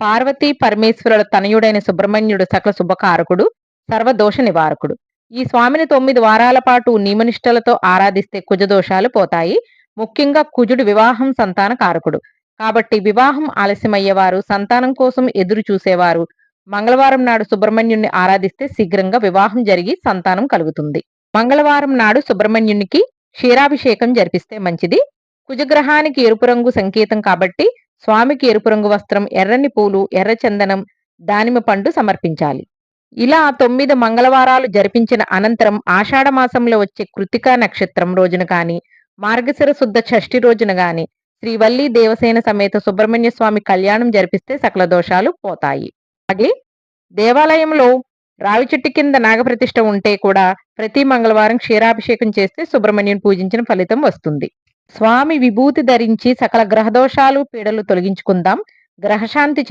పార్వతీ పరమేశ్వరుల తనయుడైన సుబ్రహ్మణ్యుడు సకల శుభకారకుడు, సర్వదోష నివారకుడు. ఈ స్వామిని 9 వారాల పాటు నియమనిష్టలతో ఆరాధిస్తే కుజదోషాలు పోతాయి. ముఖ్యంగా కుజుడు వివాహం సంతాన కారకుడు. కాబట్టి వివాహం ఆలస్యమయ్యేవారు, సంతానం కోసం ఎదురు చూసేవారు మంగళవారం నాడు సుబ్రహ్మణ్యుణ్ణి ఆరాధిస్తే శీఘ్రంగా వివాహం జరిగి సంతానం కలుగుతుంది. మంగళవారం నాడు సుబ్రహ్మణ్యునికి క్షీరాభిషేకం జరిపిస్తే మంచిది. కుజగ్రహానికి ఎరుపు రంగు సంకేతం కాబట్టి స్వామికి ఎరుపు రంగు వస్త్రం, ఎర్రని పూలు, ఎర్ర చందనం, దానిమ్మ పండు సమర్పించాలి. ఇలా 9 మంగళవారాలు జరిపించిన అనంతరం ఆషాఢ మాసంలో వచ్చే కృతికా నక్షత్రం రోజున గాని, మార్గశిర శుద్ధ షష్ఠి రోజున గాని శ్రీవల్లి దేవసేన సమేత సుబ్రహ్మణ్య స్వామి కళ్యాణం జరిపిస్తే సకల దోషాలు పోతాయి. అలాగే దేవాలయంలో రావి చెట్టు కింద నాగప్రతిష్ఠ ఉంటే కూడా ప్రతి మంగళవారం క్షీరాభిషేకం చేస్తే సుబ్రహ్మణ్యుని పూజించిన ఫలితం వస్తుంది. స్వామి విభూతి ధరించి సకల గ్రహదోషాలు, పీడలు తొలగించుకుందాం. గ్రహశాంతి